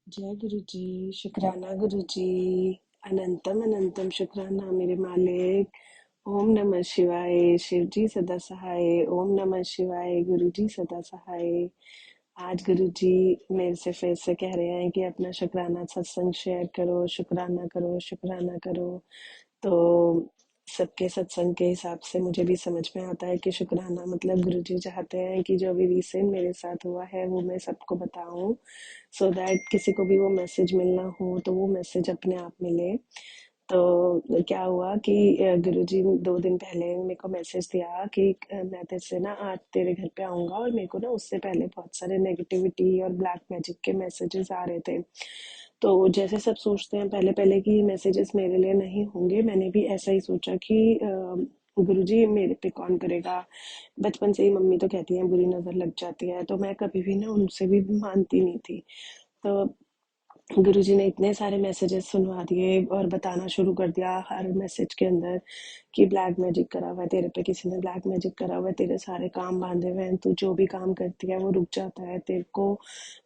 जय गुरु जी। शुक्राना गुरु जी। अनंतम अनंतम शुक्राना मेरे मालिक। ओम नमः शिवाय। शिव जी सदा सहाय। ओम नमः शिवाय। गुरु जी सदा सहाय। आज गुरु जी मेरे से फिर से कह रहे हैं कि अपना शुक्राना सत्संग शेयर करो, शुक्राना करो, शुक्राना करो। तो सबके सत्संग के हिसाब से मुझे भी समझ में आता है कि शुक्राना मतलब गुरुजी चाहते हैं कि जो भी रिसेंट मेरे साथ हुआ है वो मैं सबको बताऊं, सो दैट किसी को भी वो मैसेज मिलना हो तो वो मैसेज अपने आप मिले। तो क्या हुआ कि गुरुजी 2 दिन पहले मेरे को मैसेज दिया कि मैं तेरे से ना आज तेरे घर पे आऊंगा, और मेरे को ना उससे पहले बहुत सारे नेगेटिविटी और ब्लैक मैजिक के मैसेजेस आ रहे थे। तो जैसे सब सोचते हैं पहले पहले कि मैसेजेस मेरे लिए नहीं होंगे, मैंने भी ऐसा ही सोचा कि गुरुजी मेरे पे कौन करेगा। बचपन से ही मम्मी तो कहती है बुरी नजर लग जाती है, तो मैं कभी भी ना उनसे भी मानती नहीं थी। तो गुरुजी ने इतने सारे मैसेजेस सुनवा दिए और बताना शुरू कर दिया हर मैसेज के अंदर कि ब्लैक मैजिक करा हुआ है तेरे पे, किसी ने ब्लैक मैजिक करा हुआ है, तेरे सारे काम बांधे हुए हैं, तू जो भी काम करती है वो रुक जाता है, तेरे को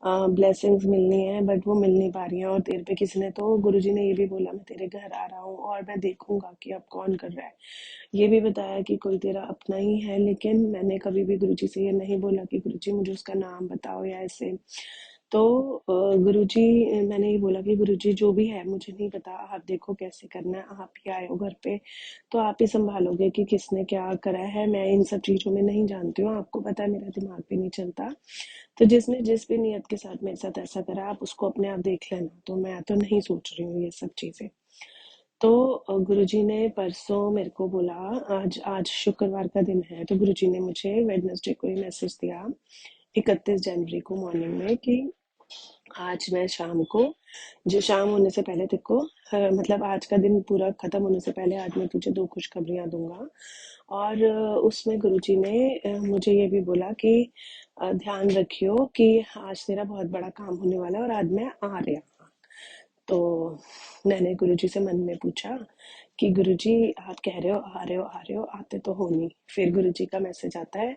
ब्लेसिंग्स मिलनी है बट वो मिल नहीं पा रही है, और तेरे पे किसी ने, तो गुरुजी ने ये भी बोला मैं तेरे घर आ रहा हूँ और मैं देखूंगा कि अब कौन कर रहा है। ये भी बताया कि कोई तेरा अपना ही है, लेकिन मैंने कभी भी गुरुजी से ये नहीं बोला कि गुरुजी मुझे उसका नाम बताओ या ऐसे। तो गुरुजी, मैंने ये बोला कि गुरुजी जो भी है मुझे नहीं पता, आप देखो कैसे करना है, आप ही आए हो घर पे तो आप ही संभालोगे कि किसने क्या करा है। मैं इन सब चीजों में नहीं जानती हूँ, आपको पता है मेरा दिमाग भी नहीं चलता। तो जिसने जिस भी नियत के साथ मेरे साथ ऐसा करा आप उसको अपने आप देख लेना, तो मैं तो नहीं सोच रही हूँ ये सब चीजें। तो गुरुजी ने परसों मेरे को बोला, आज आज शुक्रवार का दिन है, तो गुरुजी ने मुझे वेडनेसडे को ही मैसेज दिया 31 जनवरी को मॉर्निंग में कि आज मैं शाम को, जो शाम होने से पहले तेरे को मतलब आज का दिन पूरा खत्म होने से पहले आज मैं तुझे 2 खुशखबरियां दूंगा। और उसमें गुरुजी ने मुझे ये भी बोला कि ध्यान रखियो कि आज तेरा बहुत बड़ा काम होने वाला है और आज मैं आ रहा। तो मैंने गुरुजी से मन में पूछा कि गुरुजी आप कह रहे हो आ रहे हो आ रहे हो, आते तो हो नहीं। फिर गुरुजी का मैसेज आता है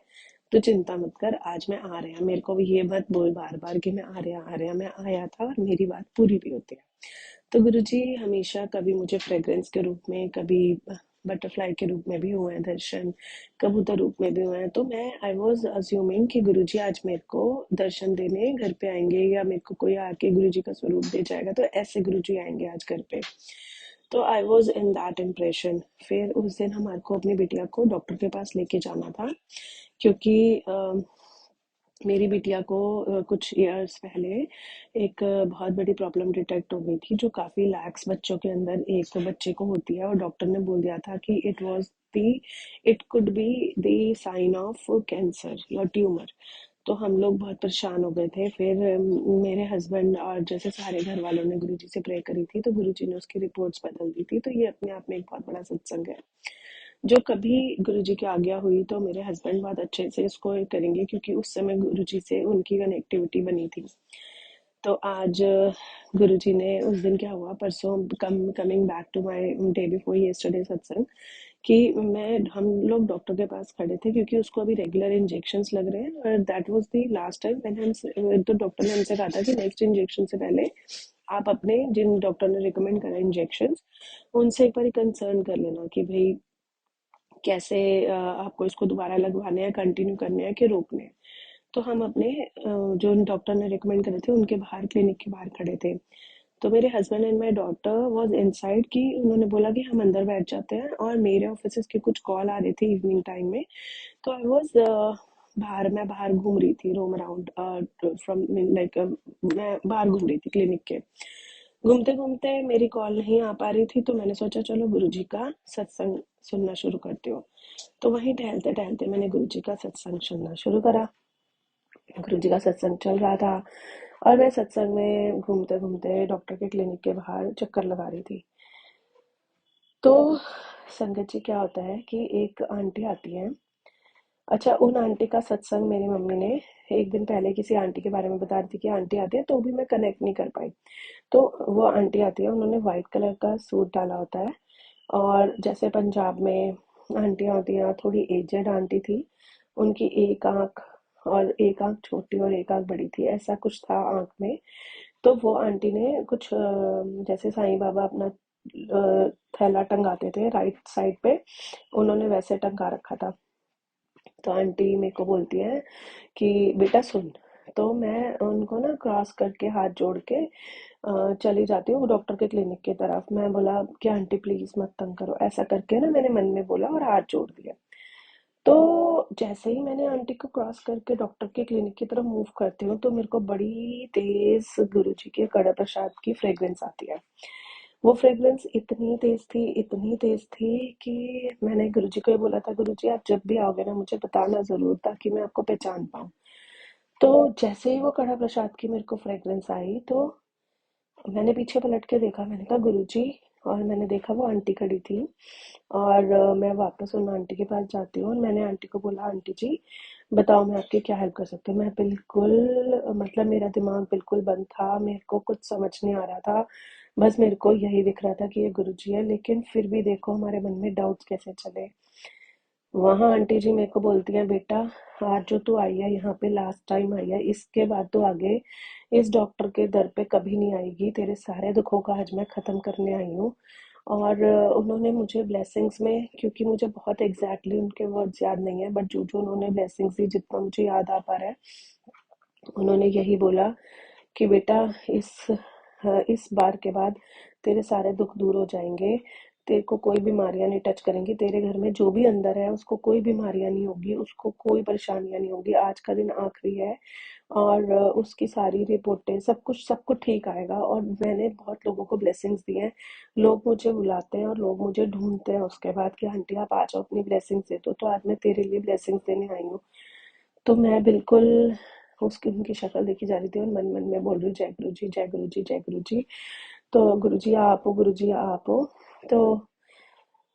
तो चिंता मत कर, आज मैं आ रहा। मेरे को भी ये मत बोल बार बार कि मैं आ रहा, मैं आया था और मेरी बात पूरी भी होती है। तो गुरुजी हमेशा कभी मुझे फ्रेग्रेंस के रूप में, कभी बटरफ्लाई के रूप में भी हुए हैं दर्शन, कबूतर रूप में भी हुए हैं। तो मैं आई वॉज अज्यूमिंग कि गुरुजी आज मेरे को दर्शन देने घर पे आएंगे, या मेरे को कोई आके गुरुजी का स्वरूप दे जाएगा, तो ऐसे गुरुजी आएंगे आज घर पे। तो I was in that impression. फिर उस दिन हमारे को अपनी बिटिया को डॉक्टर के पास लेके जाना था, क्योंकि मेरी बिटिया को कुछ ईयर्स पहले एक बहुत बड़ी प्रॉब्लम डिटेक्ट हो गई थी, जो काफी लैक्स बच्चों के अंदर एक बच्चे को होती है, और डॉक्टर ने बोल दिया था कि it could be the sign of cancer या ट्यूमर। तो हम लोग बहुत परेशान हो गए थे। फिर मेरे हस्बैंड और जैसे सारे घर वालों ने गुरुजी से प्रे करी थी, तो गुरुजी ने उसकी रिपोर्ट्स बदल दी थी। तो ये अपने आप में एक बहुत बड़ा सत्संग है। जो कभी गुरुजी की आज्ञा हुई तो मेरे हस्बैंड बहुत अच्छे से इसको करेंगे, क्योंकि उस समय गुरुजी से उनकी कनेक्टिविटी बनी थी। तो आज गुरुजी ने उस दिन क्या हुआ, परसों coming back to my day before yesterday satsang, कि मैं हम लोग डॉक्टर के पास खड़े थे क्योंकि उसको अभी रेगुलर इंजेक्शंस लग रहे हैं, और that was the last time when हम, तो डॉक्टर ने हमसे कहा था कि नेक्स्ट इंजेक्शन से पहले आप अपने जिन डॉक्टर ने रिकमेंड करा इंजेक्शंस उनसे एक बार कंसर्न कर लेना कि भाई कैसे आपको इसको दोबारा लगवाने हैं, कंटिन्यू करने हैं कि रोकने हैं। तो हम अपने जो डॉक्टर ने रिकमेंड करे थे उनके बाहर, क्लिनिक के बाहर खड़े थे। तो मेरे husband and my daughter was inside, कि उन्होंने बोला कि हम अंदर बैठ जाते हैं, और मेरे ऑफिस की कुछ कॉल आ रही थी इवनिंग टाइम में। तो आई वाज मैं बाहर घूम रही थी, रोम अराउंड फ्रॉम लाइक, मैं बाहर घूम रही थी क्लिनिक के। घूमते घूमते मेरी कॉल नहीं आ पा रही थी, तो मैंने सोचा चलो गुरुजी का सत्संग सुनना शुरू करती हूँ। तो वहीं टहलते टहलते मैंने गुरुजी का सत्संग सुनना शुरू करा। गुरुजी का सत्संग चल रहा था और मैं सत्संग में घूमते घूमते डॉक्टर के क्लिनिक के बाहर चक्कर लगा रही थी। तो संगत जी क्या होता है कि एक आंटी आती है। अच्छा, उन आंटी का सत्संग मेरी मम्मी ने एक दिन पहले किसी आंटी के बारे में बता रही थी कि आंटी आती है, तो भी मैं कनेक्ट नहीं कर पाई। तो वो आंटी आती है, उन्होंने व्हाइट कलर का सूट डाला होता है, और जैसे पंजाब में आंटियां होती हैं, थोड़ी एजेड आंटी थी। उनकी एक आंख छोटी और एक आंख बड़ी थी, ऐसा कुछ था आंख में। तो वो आंटी ने कुछ जैसे साईं बाबा अपना थैला टंगाते थे राइट साइड पे, उन्होंने वैसे टंगा रखा था। तो आंटी मेरे को बोलती है कि बेटा सुन। तो मैं उनको ना क्रॉस करके हाथ जोड़ के चली जाती हूँ डॉक्टर के क्लिनिक की तरफ। मैं बोला कि आंटी प्लीज मत तंग करो, ऐसा करके ना मैंने मन में बोला और हाथ जोड़ दिया। तो जैसे ही मैंने आंटी को क्रॉस करके डॉक्टर के क्लिनिक की तरफ मूव करती हूँ, तो मेरे को बड़ी तेज गुरुजी के कड़ा प्रसाद की फ्रेग्रेंस आती है। वो फ्रेग्रेंस इतनी तेज थी कि मैंने गुरुजी को ये बोला था, गुरुजी आप जब भी आओगे ना मुझे बताना जरूर, ताकि मैं आपको पहचान पाऊँ। तो जैसे ही वो कड़ा प्रसाद की मेरे को फ्रेग्रेंस आई, तो मैंने पीछे पलट के देखा, मैंने कहा गुरुजी। और मैंने देखा वो आंटी खड़ी थी। और मैं वापस उन आंटी के पास जाती हूँ और मैंने आंटी को बोला, आंटी जी बताओ मैं आपकी क्या हेल्प कर सकती हूँ। मैं बिल्कुल मतलब मेरा दिमाग बिल्कुल बंद था, मेरे को कुछ समझ नहीं आ रहा था। बस मेरे को यही दिख रहा था कि ये गुरुजी है, लेकिन फिर भी देखो हमारे मन में डाउट्स कैसे चले। वहां आंटी जी मेरे को बोलती हैं, बेटा आज जो तू आई है यहाँ पे, लास्ट टाइम आई है, इसके बाद तो आगे इस डॉक्टर के दर पे कभी नहीं आएगी, तेरे सारे दुखों का आज मैं खत्म करने आई हूँ। और उन्होंने मुझे ब्लेसिंग्स में, क्योंकि मुझे बहुत एग्जैक्टली उनके वर्ड्स याद नहीं है, बट जो जो उन्होंने ब्लेसिंग्स दी जितना मुझे याद आ पा रहा है, उन्होंने यही बोला कि बेटा इस इस बार के बाद तेरे सारे दुख दूर हो जाएंगे, तेरे को कोई बीमारियां नहीं टच करेंगी, तेरे घर में जो भी अंदर है उसको कोई बीमारियां नहीं होगी, उसको कोई परेशानियां नहीं होगी, आज का दिन आखिरी है। और उसकी सारी रिपोर्टें सब कुछ ठीक आएगा। और मैंने बहुत लोगों को ब्लेसिंग्स दी हैं। लोग मुझे बुलाते हैं और लोग मुझे ढूंढते हैं उसके बाद कि आंटी आप आ जाओ अपनी ब्लेसिंग्स दे दो, तो आज मैं तेरे लिए ब्लेसिंग्स देने आई हूँ। तो मैं बिल्कुल उसकी उनकी शक्ल देखी जा रही थी और मन मन में बोल रही हूँ, जय गुरु जी, जय गुरु जी, जय गुरु जी। तो गुरु जी आप हो, गुरु जी आप हो। तो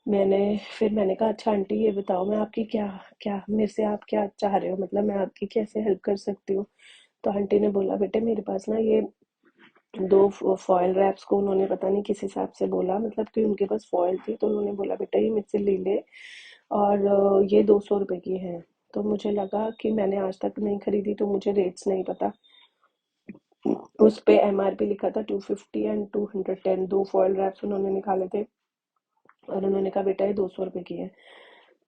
मैंने फिर मैंने कहा, अच्छा आंटी ये बताओ मैं आपकी क्या क्या मेरे से आप क्या चाह रहे हो, मतलब मैं आपकी कैसे हेल्प कर सकती हूँ। तो आंटी ने बोला, बेटे मेरे पास ना ये दो फॉयल रैप्स को उन्होंने पता नहीं किस हिसाब से बोला, मतलब कि उनके पास फॉयल थी, तो उन्होंने बोला बेटा ये मुझसे ले ले। और ये 200 रुपए की है। तो मुझे लगा कि मैंने आज तक नहीं खरीदी तो मुझे रेट्स नहीं पता। उस पे एमआरपी लिखा था 250 एंड 210, दो फॉयल रैप्स उन्होंने निकाले थे। और उन्होंने कहा बेटा ये 200 रुपए की है।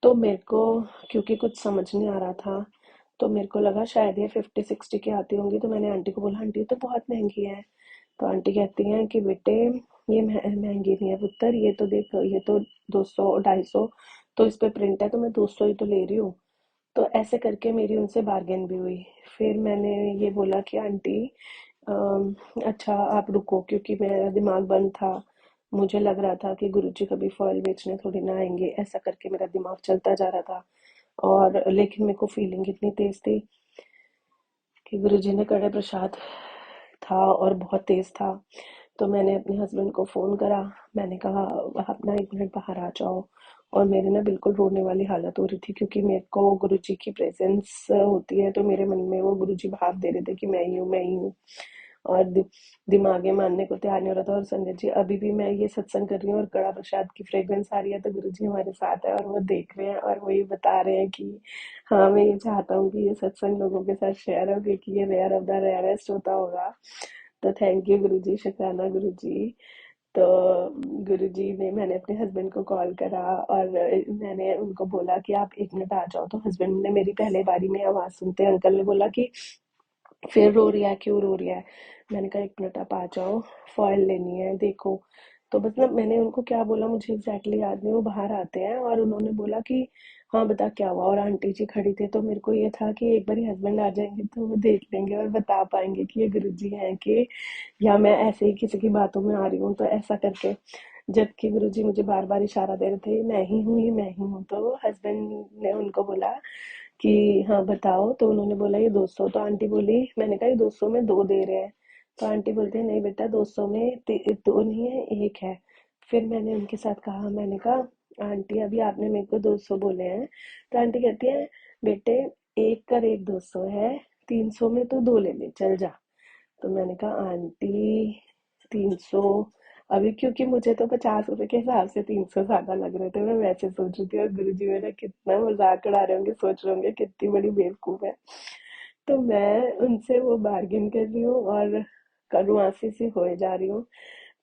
तो मेरे को, क्योंकि कुछ समझ नहीं आ रहा था, तो मेरे को लगा शायद ये 50-60 की आती होंगी। तो मैंने आंटी को बोला, आंटी ये तो बहुत महंगी है। तो आंटी कहती हैं कि बेटे ये महंगी नहीं है पुत्र, ये तो देख ये तो 200 250, तो इस पे प्रिंट है, तो मैं 200 ही तो ले रही हूँ। तो ऐसे करके मेरी उनसे बार्गेन भी हुई। फिर मैंने ये बोला कि आंटी अच्छा आप रुको, क्योंकि मेरा दिमाग बंद था। मुझे लग रहा था कि गुरुजी कभी फॉल बेचने थोड़ी ना आएंगे, ऐसा करके मेरा दिमाग चलता जा रहा था। और लेकिन मेरे को फीलिंग इतनी तेज थी कि गुरुजी ने कड़े प्रसाद था और बहुत तेज था। तो मैंने अपने हस्बैंड को फ़ोन करा। मैंने कहा आप ना 1 मिनट बाहर आ जाओ। और मेरे ना बिल्कुल रोने वाली हालत हो रही थी, क्योंकि मेरे को गुरुजी की प्रेजेंस होती है, तो मेरे मन में वो गुरुजी भाव दे रहे थे कि मैं ही हूँ, मैं ही हूँ। और दिमागे मानने को तैयार नहीं हो रहा था। और संजय जी अभी भी मैं ये सत्संग कर रही हूँ और कड़ा प्रसाद की फ्रेग्रेंस आ रही है, तो गुरुजी हमारे साथ है और वो देख रहे हैं और वो ये बता रहे हैं कि हाँ मैं ये चाहता हूँ कि ये सत्संग लोगों के साथ शेयर हो, क्योंकि ये रेयर ऑफ द रेयरेस्ट होता होगा। तो थैंक यू गुरुजी, शुक्राना गुरुजी। तो गुरुजी ने, मैंने अपने हस्बैंड को कॉल करा और मैंने उनको बोला कि आप 1 मिनट आ जाओ। तो हस्बैंड ने मेरी पहले बारी में आवाज़ सुनते अंकल ने बोला कि फिर रो रही है, क्यों रो रही है। मैंने कहा 1 मिनट आप आ जाओ, फॉइल लेनी है देखो। तो मतलब मैंने उनको क्या बोला मुझे एग्जैक्टली याद नहीं। वो बाहर आते हैं और उन्होंने बोला कि हाँ बता क्या हुआ। और आंटी जी खड़ी थे, तो मेरे को ये था कि एक बार हस्बैंड आ जाएंगे तो वो देख लेंगे और बता पाएंगे कि ये गुरुजी हैं कि या मैं ऐसे ही किसी की बातों में आ रही हूँ, तो ऐसा करके। जबकि गुरुजी मुझे बार बार इशारा दे रहे थे, मैं ही हूँ, ये मैं ही हूँ। तो हस्बैंड ने उनको बोला कि हाँ बताओ। तो उन्होंने बोला ये 200। तो आंटी बोली, मैंने कहा ये 200 में दो दे रहे हैं। तो आंटी बोलते हैं नहीं बेटा 200 में दो नहीं है, एक है। फिर मैंने उनके साथ कहा, मैंने कहा आंटी अभी आपने मेरे को 200 बोले हैं। तो आंटी कहती है बेटे एक का रेट 200 है, 300 में तो दो ले ले चल जा। तो मैंने कहा आंटी 300, अभी क्योंकि मुझे तो 50 रुपए के हिसाब से 300 ज्यादा लग रहे थे, मैं वैसे सोच रही थी। और गुरुजी मेरा कितना मजाक उड़ा रहे होंगे, सोच रहे होंगे कितनी बड़ी बेवकूफ है। तो मैं उनसे वो बार्गेन कर रही हूँ और करुआसी सी होए जा रही हूँ।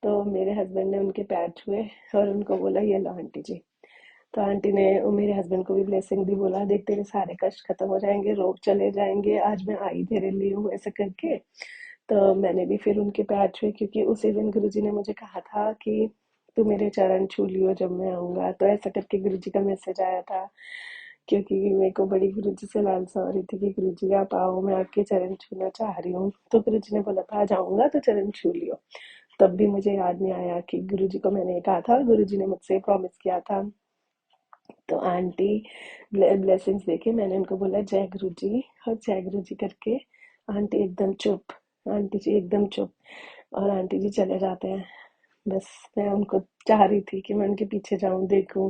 तो मेरे हस्बैंड ने उनके पैर छुए और उनको बोला ये लो आंटी जी। तो आंटी ने मेरे हस्बैंड को भी ब्लेसिंग दी, बोला देख तेरे सारे कष्ट खत्म हो जाएंगे, रोग चले जाएंगे, आज मैं आई तेरे लिए हूँ, ऐसे करके। तो मैंने भी फिर उनके पैर छुए, क्योंकि उसी दिन गुरुजी ने मुझे कहा था कि तू मेरे चरण छू लियो जब मैं आऊंगा। तो ऐसा करके गुरुजी का मैसेज आया था, क्योंकि मेरे को बड़ी गुरुजी से लालसा हो रही थी कि गुरुजी आप आओ, मैं आपके चरण छूना चाह रही हूँ। तो गुरुजी ने बोला था जाऊंगा तो चरण छू लियो। तब भी मुझे याद नहीं आया कि गुरुजी को मैंने कहा था, गुरुजी ने मुझसे प्रॉमिस किया था। तो आंटी ब्लेसिंग्स देके मैंने उनको बोला जय गुरु जी और जय गुरु जी करके आंटी एकदम चुप, आंटी जी एकदम चुप, और आंटी जी चले जाते हैं। बस मैं उनको चाह रही थी कि मैं उनके पीछे जाऊं, देखूं,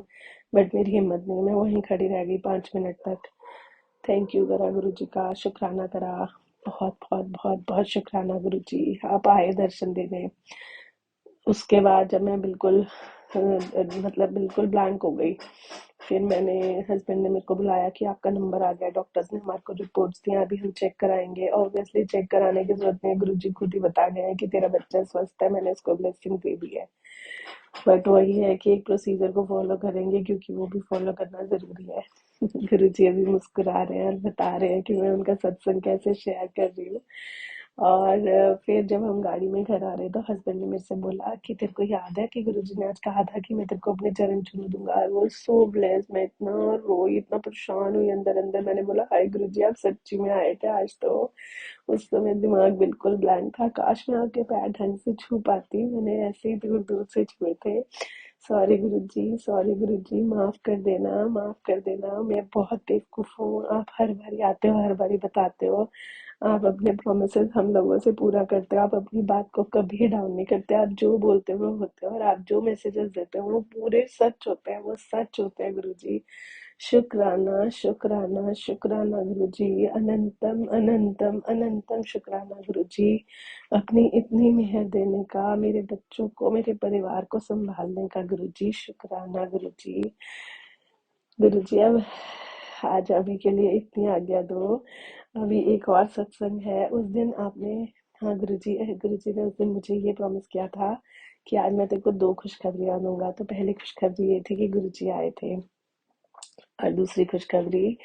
बट मेरी हिम्मत नहीं, मैं वहीं खड़ी रह गई 5 मिनट तक। थैंक यू करा गुरु जी का, शुक्राना करा, बहुत बहुत बहुत बहुत शुक्राना गुरु जी, आप आए दर्शन देने। उसके बाद जब मैं बिल्कुल मतलब बिल्कुल ब्लैंक हो गई, फिर मैंने हस्बैंड ने मेरे को बुलाया कि आपका नंबर आ गया, डॉक्टर्स ने हमारे को रिपोर्ट्स दी, अभी हम चेक कराएंगे। ऑब्वियसली चेक कराने की जरूरत नहीं है, गुरुजी खुद ही बता गए हैं कि तेरा बच्चा स्वस्थ है, मैंने उसको ब्लेसिंग दे दी है। बट वही है कि एक प्रोसीजर को फॉलो करेंगे, क्योंकि वो भी फॉलो करना जरूरी है। गुरुजी अभी मुस्कुरा रहे हैं और बता रहे हैं कि मैं उनका सत्संग कैसे शेयर कर रही हूँ। और फिर जब हम गाड़ी में घर आ रहे तो हस्बैंड ने मेरे से बोला कि तेरे को याद है कि गुरुजी ने आज कहा था कि मैं तेरे को अपने चरण छूने दूंगा। आई वाज सो ब्लेस्ड, मैं इतना रोई, इतना परेशान हुई अंदर अंदर। मैंने बोला हाय गुरुजी, आप सच्ची में आए थे आज तो। उस समय दिमाग बिल्कुल ब्लैंक था, काश मैं आपके पैर ढंग से छू पाती, मैंने ऐसे ही दूर दूर से छुए थे। सॉरी गुरुजी, सॉरी गुरुजी, माफ कर देना, माफ कर देना, मैं बहुत बेवकूफ हूँ। आप हर बारी आते हो, हर बारी बताते हो, आप अपने प्रोमिसेस हम लोगों से पूरा करते हो, आप अपनी बात को कभी डाउन नहीं करते, आप जो बोलते हो वो होते हो, और आप जो मैसेजेस देते हो वो पूरे सच होते हैं, वो सच होते हैं गुरुजी। शुक्राना शुक्राना शुक्राना गुरुजी, अनंतम अनंतम अनंतम शुक्राना गुरुजी, अपनी इतनी मेहर देने का, मेरे बच्चों को, मेरे परिवार को संभालने का गुरुजी, शुक्राना गुरुजी। गुरुजी अब आज अभी के लिए इतनी आज्ञा दो, अभी एक और सत्संग है। उस दिन आपने, हाँ गुरुजी ने उस दिन मुझे ये प्रॉमिस किया था कि आज मैं तेरे को 2 खुशखबरियां दूंगा। तो पहली खुशखबरी ये थी कि गुरुजी आए थे, और दूसरी खुशखबरी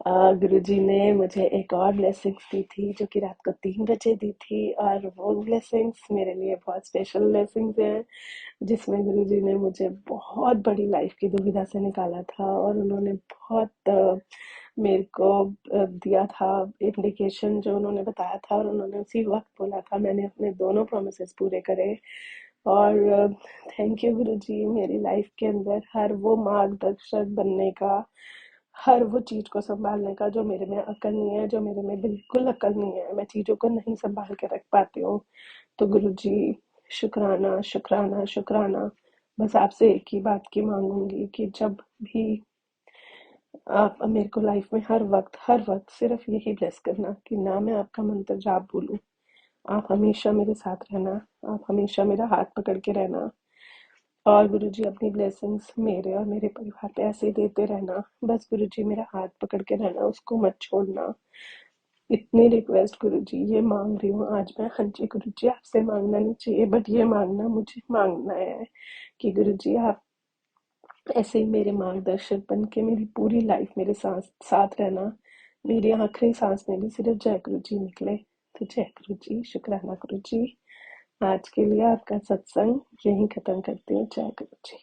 गुरुजी ने मुझे एक और ब्लेसिंग्स दी थी, जो कि रात को 3 बजे दी थी। और वो ब्लेसिंग्स मेरे लिए बहुत स्पेशल ब्लेसिंग्स हैं, जिसमें गुरुजी ने मुझे बहुत बड़ी लाइफ की दुविधा से निकाला था, और उन्होंने बहुत मेरे को दिया था इंडिकेशन, जो उन्होंने बताया था, और उन्होंने उसी वक्त बोला था। मैंने अपने दोनों प्रोमिसेस पूरे करे। और थैंक यू गुरुजी, मेरी लाइफ के अंदर हर वो मार्गदर्शक बनने का, हर वो चीज को संभालने का जो मेरे में अकल नहीं है, जो मेरे में बिल्कुल अकल नहीं है, मैं चीजों को नहीं संभाल के रख पाती हूँ। तो गुरुजी शुक्राना शुक्राना शुक्राना। बस आपसे एक ही बात की मांगूंगी कि जब भी आप मेरे को लाइफ में हर वक्त सिर्फ यही ब्लेस करना कि ना मैं आपका मंत्र जाप भूलूं। आप हमेशा मेरे साथ रहना, आप हमेशा मेरा हाथ पकड़ के रहना। और गुरुजी अपनी ब्लेसिंग्स मेरे और मेरे परिवार पे ऐसे ही देते रहना। बस गुरुजी मेरा हाथ पकड़ के रहना, उसको मत छोड़ना। इतनी रिक्वेस्ट गुरुजी ये मांग रही हूँ आज मैं। हाँ जी गुरुजी, आपसे मांगना नहीं चाहिए, बट ये मांगना मुझे मांगना है कि गुरुजी आप ऐसे ही मेरे मार्गदर्शक बन के मेरी पूरी लाइफ मेरे साथ साथ रहना। मेरी आखिरी सांस में भी सिर्फ जय गुरुजी निकले। तो जय गुरुजी, शुक्राना गुरुजी। आज के लिए आपका सत्संग यहीं खत्म करती हूँ। जय गुरुजी।